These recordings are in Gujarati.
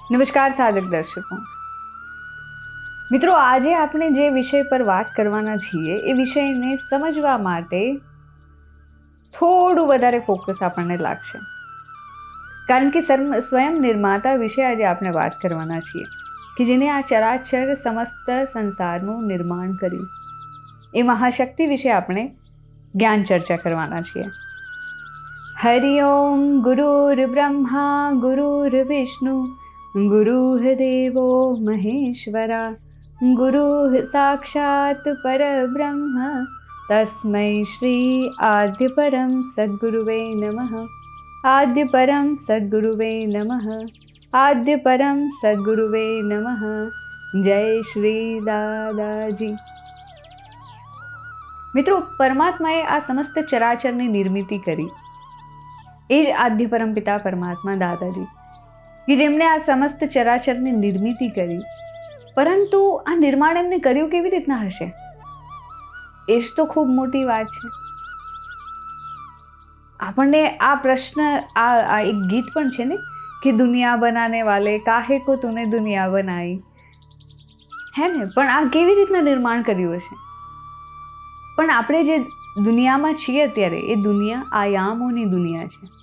નમસ્કાર સાધક દર્શકો મિત્રો, આજે આપણે જે વિષય પર વાત કરવાના છીએ એ વિષયને સમજવા માટે થોડું વધારે ફોકસ આપણને લાગશે, કારણ કે સ્વયં નિર્માતા વિશે આજે આપણે વાત કરવાના છીએ કે જેને આ ચરાચર સમસ્ત સંસારનું નિર્માણ કર્યું, એ મહાશક્તિ વિશે આપણે જ્ઞાન ચર્ચા કરવાના છીએ. હરિ ઓમ. ગુરુર્બ્રહ્મા ગુરુર્વિષ્ણુ ગુરુર્દેવો મહેશ્વરા ગુરુઃ સાક્ષાત પરબ્રહ્મ તસ્મૈ શ્રી આદ્ય પરમ સદ્ગુરુવે નમઃ. આદ્ય પરમ સદ્ગુરુવે નમઃ. આદ્ય પરમ સદ્ગુરુવે નમઃ. જય શ્રી દાદાજી. મિત્રો, પરમાત્માએ આ સમસ્ત ચરાચરની નિર્મિતિ કરી, એ જ આદ્ય પરમપિતા પરમાત્મા દાદાજી કે જેમણે આ સમસ્ત ચરાચરની નિર્મિતિ કરી. પરંતુ આ નિર્માણ એમને કર્યું કેવી રીતના હશે, એ જ તો ખૂબ મોટી વાત છે. આપણને આ પ્રશ્ન, આ એક ગીત પણ છે ને કે દુનિયા બનાને વાલે કાહે કો તુને દુનિયા બનાઈ, હે ને? પણ આ કેવી રીતના નિર્માણ કર્યું હશે? પણ આપણે જે દુનિયામાં છીએ અત્યારે, એ દુનિયા આયામોની દુનિયા છે,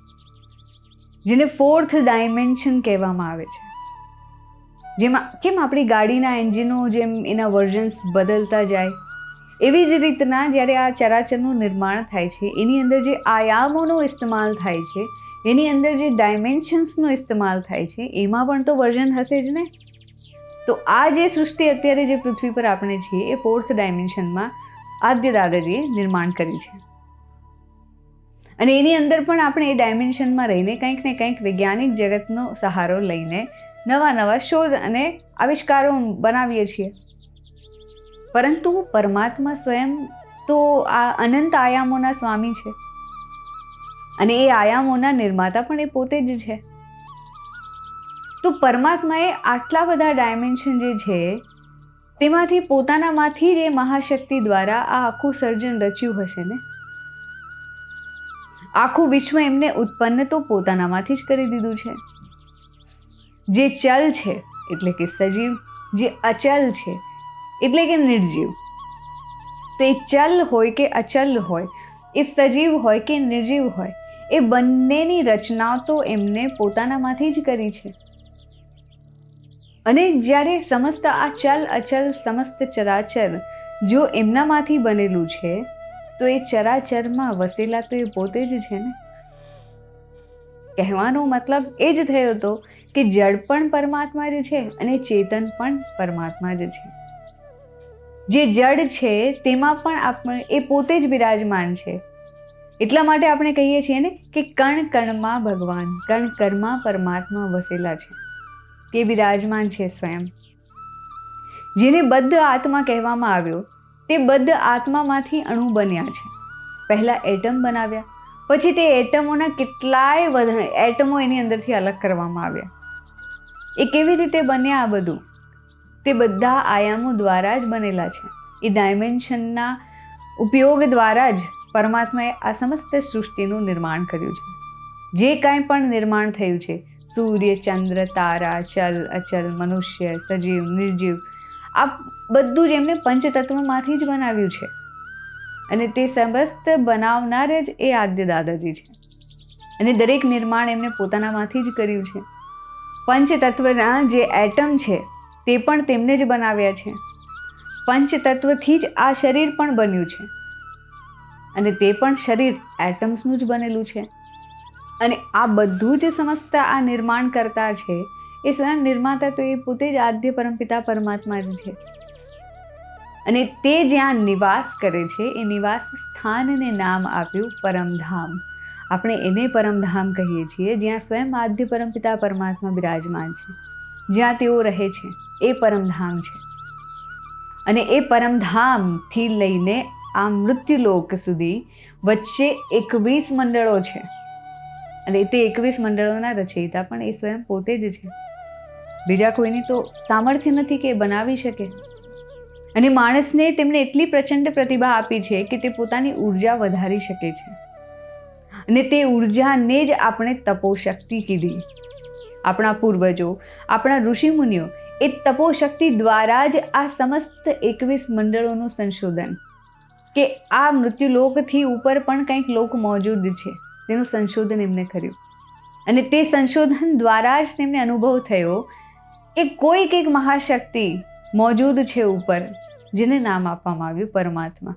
જેને 4th ડાયમેન્શન કહેવામાં આવે છે. જેમાં કેમ આપણી ગાડીના એન્જિનો જેમ એના વર્ઝન્સ બદલતા જાય, એવી જ રીતના જ્યારે આ ચરાચરનું નિર્માણ થાય છે, એની અંદર જે આયામોનો ઇસ્તેમાલ થાય છે, એની અંદર જે ડાયમેન્શન્સનો ઇસ્તેમાલ થાય છે, એમાં પણ તો વર્ઝન હશે જ ને. તો આ જે સૃષ્ટિ અત્યારે જે પૃથ્વી પર આપણે છીએ, એ 4th ડાયમેન્શનમાં આદ્ય દાદાજીએ નિર્માણ કરી છે. અને એની અંદર પણ આપણે એ ડાયમેન્શનમાં રહીને કંઈક ને કંઈક વૈજ્ઞાનિક જગતનો સહારો લઈને નવા નવા શોધ અને આવિષ્કારો બનાવીએ છીએ. પરંતુ પરમાત્મા સ્વયં તો આ અનંત આયામોના સ્વામી છે, અને એ આયામોના નિર્માતા પણ એ પોતે જ છે. તો પરમાત્માએ આટલા બધા ડાયમેન્શન જે છે, તેમાંથી પોતાનામાંથી જ એ મહાશક્તિ દ્વારા આ આખું સર્જન રચ્યું હશે ને. આખું વિશ્વ એમને ઉત્પન્ન તો પોતાનામાંથી જ કરી દીધું છે. જે ચલ છે એટલે કે સજીવ, જે અચલ છે એટલે કે નિર્જીવ, તે ચલ હોય કે અચલ હોય, એ સજીવ હોય કે નિર્જીવ હોય, એ બંનેની રચના તો એમને પોતાનામાંથી જ કરી છે. અને જ્યારે સમસ્ત આ ચલ અચલ સમસ્ત ચરાચર જો એમનામાંથી બનેલું છે, તો એ ચરાચરમાં વસેલા તો એ પોતે જ છે ને. કહેવાનો મતલબ એ જ થયો હતો કે જડ પણ પરમાત્મા જ છે અને ચેતન પણ પરમાત્મા જ છે. જે જડ છે તેમાં પણ આપણે એ પોતે જ બિરાજમાન છે. એટલા માટે આપણે કહીએ છીએ ને કે કણ કણમાં ભગવાન, કણ કણમાં પરમાત્મા વસેલા છે, તે બિરાજમાન છે સ્વયં. જેને બદ્ધ આત્મા કહેવામાં આવ્યો, તે બદ્ધ આત્મામાંથી અણુ બન્યા છે. પહેલા એટમ બનાવ્યા, પછી તે એટમોના કેટલાય એટમો એની અંદરથી અલગ કરવામાં આવ્યા. એ કેવી રીતે બન્યા આ બધું? તે બધા આયામો દ્વારા જ બનેલા છે. એ ડાયમેન્શનના ઉપયોગ દ્વારા જ પરમાત્માએ આ સમસ્ત સૃષ્ટિનું નિર્માણ કર્યું છે. જે કાંઈ પણ નિર્માણ થયું છે, સૂર્ય, ચંદ્ર, તારા, ચલ અચલ, મનુષ્ય, સજીવ, નિર્જીવ, આ બધું જ એમને પંચતત્વમાંથી જ બનાવ્યું છે. અને તે સમસ્ત બનાવનાર જ એ આદ્ય દાદાજી છે. અને દરેક નિર્માણ એમને પોતાનામાંથી જ કર્યું છે. પંચતત્વના જે એટમ છે તે પણ તેમને જ બનાવ્યા છે. પંચતત્વથી જ આ શરીર પણ બન્યું છે, અને તે પણ શરીર એટમ્સનું જ બનેલું છે. અને આ બધું જ સમસ્ત આ નિર્માણ કરતા છે, એ સ્વયં નિર્માતા તો એ પોતે જ આદ્ય પરમપિતા પરમાત્મા જ છે. અને તે જ્યાં નિવાસ કરે છે, એ નિવાસ સ્થાનને નામ આપ્યું પરમધામ. આપણે એને પરમધામ કહીએ છીએ, જ્યાં સ્વયં આદ્ય પરમપિતા પરમાત્મા બિરાજમાન છે. જ્યાં તેઓ રહે છે એ પરમધામ છે. અને એ પરમધામથી લઈને આ મૃત્યુલોક સુધી વચ્ચે 21 મંડળો છે. અને તે 21 મંડળોના રચયિતા પણ એ સ્વયં પોતે જ છે. બીજા કોઈની તો સામર્થ્ય નથી કે બનાવી શકે. અને માણસને તેમણે એટલી પ્રચંડ પ્રતિભા આપી છે કે તે પોતાની ઉર્જા વધારી શકે છે. અને તે ઉર્જાને જ આપણે તપોશક્તિ કીધી. આપણા પૂર્વજો, આપણા ઋષિમુનિઓ એ તપોશક્તિ દ્વારા જ આ સમસ્ત 21 મંડળોનું સંશોધન, કે આ મૃત્યુલોકથી ઉપર પણ કંઈક લોક મોજૂદ છે, તેનું સંશોધન એમને કર્યું. અને તે સંશોધન દ્વારા જ તેમને અનુભવ થયો કે કોઈક એક મહાશક્તિ મોજૂદ છે ઉપર, જેને નામ આપવામાં આવ્યું પરમાત્મા,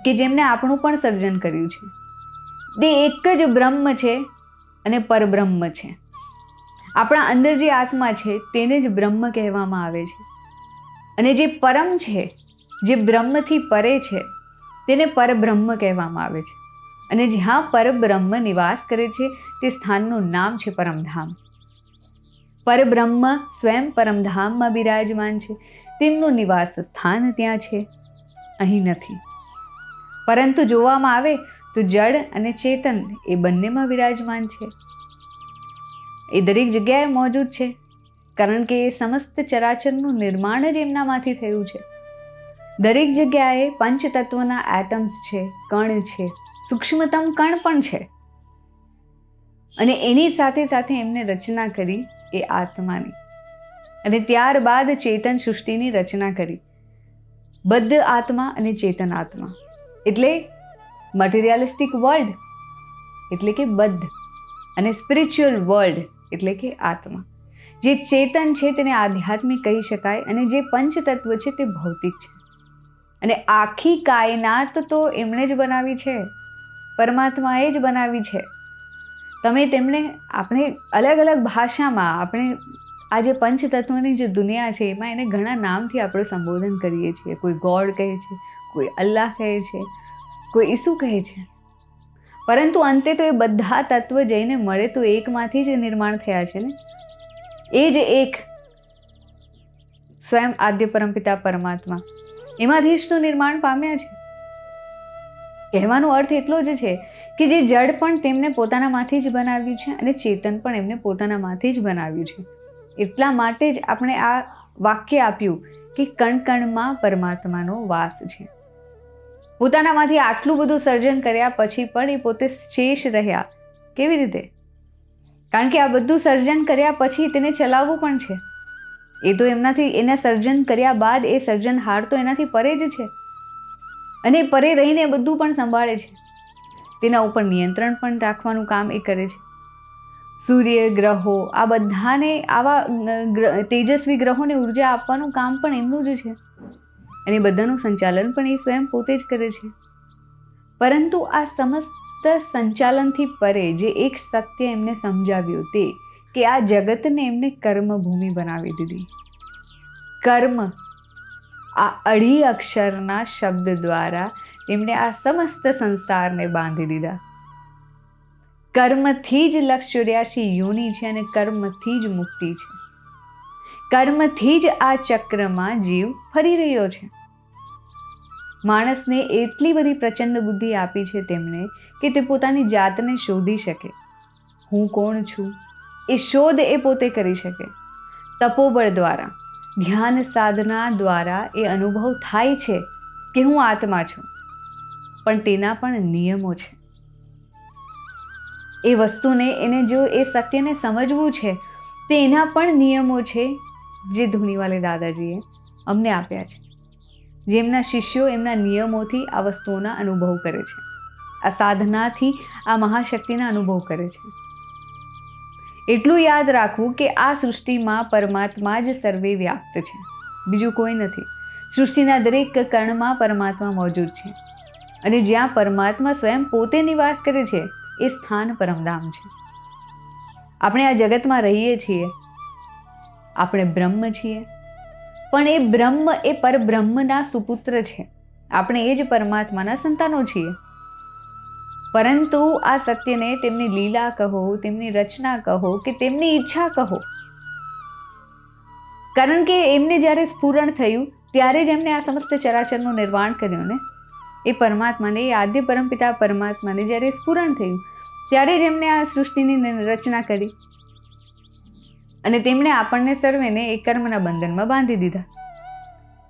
કે જેમને આપણું પણ સર્જન કર્યું છે. તે એક જ બ્રહ્મ છે અને પરબ્રહ્મ છે. આપણા અંદર જે આત્મા છે તેને જ બ્રહ્મ કહેવામાં આવે છે. અને જે પરમ છે, જે બ્રહ્મથી પરે છે, તેને પરબ્રહ્મ કહેવામાં આવે છે. અને જ્યાં પરબ્રહ્મ નિવાસ કરે છે તે સ્થાનનું નામ છે પરમધામ. પરબ્રહ્મ સ્વયં પરમધામમાં બિરાજમાન છે. તેમનું નિવાસ સ્થાન ત્યાં છે, અહીં નથી. પરંતુ જોવામાં આવે તો જડ અને ચેતન એ બંનેમાં બિરાજમાન છે. એ દરેક જગ્યાએ મોજૂદ છે, કારણ કે એ સમસ્ત ચરાચરનું નિર્માણ જ એમનામાંથી થયું છે. દરેક જગ્યાએ પંચતત્વના એટમ્સ છે, કણ છે, સૂક્ષ્મતમ કણ પણ છે. અને એની સાથે સાથે એમને રચના કરી એ આત્માની. અને ત્યારબાદ ચેતન સૃષ્ટિની રચના કરી. બદ્ધ આત્મા અને ચેતન આત્મા એટલે મટીરિયાલિસ્ટિક વર્લ્ડ એટલે કે બદ્ધ, અને સ્પિરિચ્યુઅલ વર્લ્ડ એટલે કે આત્મા. જે ચેતન છે તેને આધ્યાત્મિક કહી શકાય, અને જે પંચતત્વ છે તે ભૌતિક છે. અને આખી કાયનાત તો એમણે જ બનાવી છે, પરમાત્માએ જ બનાવી છે. તમે તેમને, આપણે અલગ અલગ ભાષામાં આપણે આ જે પંચતત્વની જે દુનિયા છે એમાં એને ઘણા નામથી આપણે સંબોધન કરીએ છીએ. કોઈ ગોડ કહે છે, કોઈ અલ્લાહ કહે છે, કોઈ ઈસુ કહે છે. પરંતુ અંતે તો એ બધા તત્વ જઈને મળે તો એકમાંથી જ નિર્માણ થયા છે ને. એ જ એક સ્વયં આદ્ય પરમપિતા પરમાત્મા, એમાંથી જ તો નિર્માણ પામ્યા છે. કહેવાનો અર્થ એટલો જ છે કે જે જડ પણ તેમને પોતાનામાંથી જ બનાવ્યું છે, અને ચેતન પણ એમને પોતાનામાંથી જ બનાવ્યું છે. એટલા માટે જ આપણે આ વાક્ય આપ્યું કે કણ કણમાં પરમાત્માનો વાસ છે. પોતાનામાંથી આટલું બધું સર્જન કર્યા પછી પણ એ પોતે શેષ રહ્યા. કેવી રીતે? કારણ કે આ બધું સર્જન કર્યા પછી તેને ચલાવવું પણ છે. એ તો એમનાથી, એના સર્જન કર્યા બાદ એ સર્જનહાર તો એનાથી પરે જ છે, અને પરે રહીને બધું પણ સંભાળે છે. તેના ઉપર નિયંત્રણ પણ રાખવાનું કામ એ કરે છે. સૂર્ય, ગ્રહો, આ બધાને, આવા તેજસ્વી ગ્રહોને ઉર્જા આપવાનું કામ પણ એમનું જ છે. અને બધાનું સંચાલન પણ એ સ્વયં પોતે જ કરે છે. પરંતુ આ સમસ્ત સંચાલનથી પરે જે એક સત્ય એમને સમજાવ્યું, તે કે આ જગતને એમને કર્મભૂમિ બનાવી દીધી. કર્મ, આ અઢી અક્ષરના શબ્દ દ્વારા એમણે આ સમસ્ત સંસારને બાંધી દીધા. કર્મથી જ લક્ષ 84 યોની છે, અને કર્મથી જ મુક્તિ છે. કર્મથી જ આ ચક્રમાં જીવ ફરી રહ્યો છે. માણસને એટલી બધી પ્રચંડ બુદ્ધિ આપી છે તેમણે કે તે પોતાની જાતને શોધી શકે. હું કોણ છું એ શોધ એ પોતે કરી શકે. તપોબળ દ્વારા, ધ્યાન સાધના દ્વારા એ અનુભવ થાય છે કે હું આત્મા છું. પણ તેના પણ નિયમો છે. એ વસ્તુને, એને જો એ સત્યને સમજવું છે તો એના પણ નિયમો છે, જે ધુનીવાલે દાદાજીએ અમને આપ્યા છે. જેમના શિષ્યો એમના નિયમોથી આ વસ્તુઓના અનુભવ કરે છે. આ સાધનાથી આ મહાશક્તિના અનુભવ કરે છે. એટલું યાદ રાખવું કે આ સૃષ્ટિમાં પરમાત્મા જ સર્વે વ્યાપ્ત છે, બીજું કોઈ નથી. સૃષ્ટિના દરેક કણમાં પરમાત્મા મોજૂદ છે. અને જ્યાં પરમાત્મા સ્વયં પોતે નિવાસ કરે છે એ સ્થાન પરમધામ છે. આપણે આ જગતમાં રહીએ છીએ, આપણે બ્રહ્મ છીએ, પણ એ બ્રહ્મ એ પરબ્રહ્મના સુપુત્ર છે. આપણે એ જ પરમાત્માના સંતાનો છીએ. પરંતુ આ સત્યને તેમની લીલા કહો, તેમની રચના કહો, કે તેમની ઈચ્છા કહો, કારણ કે એમને જ્યારે સ્ફુરણ થયું ત્યારે જ એમને આ સમસ્ત ચરાચરનું નિર્માણ કર્યું ને. એ પરમાત્માને, એ આદ્ય પરમપિતા પરમાત્માને જ્યારે સ્ફુરણ થયું ત્યારે જ એમને આ સૃષ્ટિની રચના કરી, અને તેમણે આપણને સર્વેને એ કર્મના બંધનમાં બાંધી દીધા.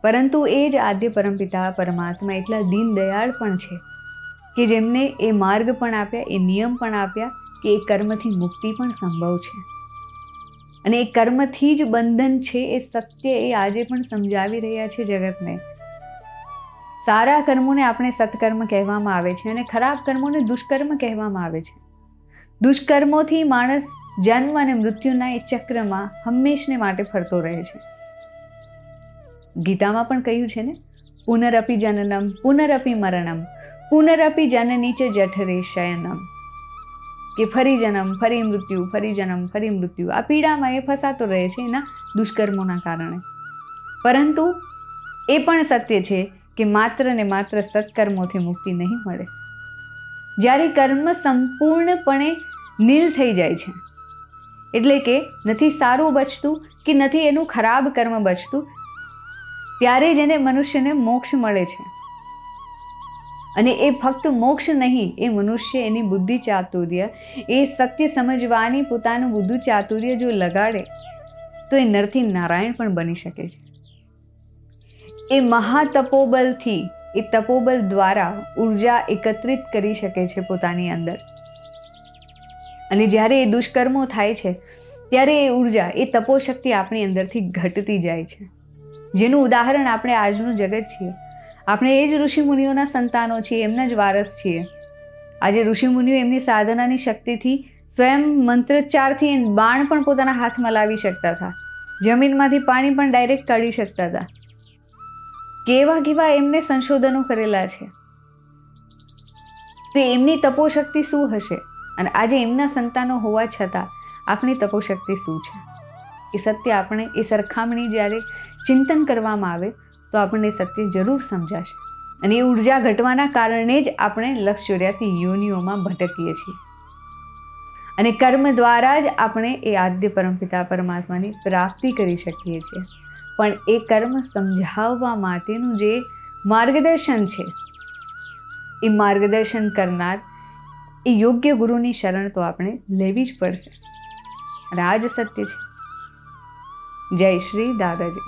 પરંતુ એ જ આદ્ય પરમપિતા પરમાત્મા એટલા દીનદયાળ પણ છે કે જેમને એ માર્ગ પણ આપ્યા, એ નિયમ પણ આપ્યા કે એ કર્મથી મુક્તિ પણ સંભવ છે. અને એ કર્મથી જ બંધન છે એ સત્ય એ આજે પણ સમજાવી રહ્યા છે જગતને. સારા કર્મોને આપણે સત્કર્મ કહેવામાં આવે છે અને ખરાબ કર્મોને દુષ્કર્મ કહેવામાં આવે છે. દુષ્કર્મોથી માણસ જન્મ અને મૃત્યુના એ ચક્રમાં હંમેશને માટે ફરતો રહે છે. ગીતામાં પણ કહ્યું છે ને, પુનરપી જનનમ પુનરપી મરણમ પુનરપી જનની ચ જઠરે શયનમ, કે ફરી જન્મ ફરી મૃત્યુ, ફરી જન્મ ફરી મૃત્યુ. આ પીડામાં એ ફસાતો રહે છે એના દુષ્કર્મોના કારણે. પરંતુ એ પણ સત્ય છે કે માત્ર ને માત્ર સત્કર્મોથી મુક્તિ નહીં મળે. જ્યારે કર્મ સંપૂર્ણપણે નીલ થઈ જાય છે, એટલે કે નથી સારું બચતું કે નથી એનું ખરાબ કર્મ બચતું, ત્યારે જ એને મનુષ્યને મોક્ષ મળે છે. અને એ ફક્ત મોક્ષ નહીં, એ મનુષ્ય એની બુદ્ધિ ચાતુર્ય, એ સત્ય સમજવાની પોતાનું બુદ્ધિ ચાતુર્ય જો લગાડે તો એ નરથી નારાયણ પણ બની શકે છે. એ મહાતપોબલથી, એ તપોબલ દ્વારા ઉર્જા એકત્રિત કરી શકે છે પોતાની અંદર. અને જ્યારે એ દુષ્કર્મો થાય છે ત્યારે એ ઉર્જા, એ તપોશક્તિ આપણી અંદરથી ઘટતી જાય છે. જેનું ઉદાહરણ આપણે આજનું જગત છીએ. આપણે એ જ ઋષિમુનિઓના સંતાનો છીએ, એમના જ વારસ છીએ. આજે ઋષિમુનિઓ એમની સાધનાની શક્તિથી સ્વયં મંત્રોચ્ચારથી બાણ પણ પોતાના હાથમાં લાવી શકતા હતા. જમીનમાંથી પાણી પણ ડાયરેક્ટ કાઢી શકતા હતા. કેવા કેવા એમને સંશોધનો કરેલા છે. તો એમની તપોશક્તિ શું હશે? અને આજે એમના સંતાનો હોવા છતાં આપણી તપોશક્તિ શું છે? એ સત્ય આપણે, એ સરખામણી જ્યારે ચિંતન કરવામાં આવે તો આપણને સત્ય જરૂર સમજાશે. અને એ ઉર્જા ઘટવાના કારણે જ આપણે 184 યોનિઓમાં ભટકીએ છીએ. અને કર્મ દ્વારા જ આપણે એ આદ્ય પરમપિતા પરમાત્માની પ્રાપ્તિ કરી શકીએ છીએ. પણ એ કર્મ સમજાવવા માટેનું જે માર્ગદર્શન છે, એ માર્ગદર્શન કરનાર એ યોગ્ય ગુરુની શરણ તો આપણે લેવી જ પડશે. અને આ જ સત્ય છે. જય શ્રી દાદાજી.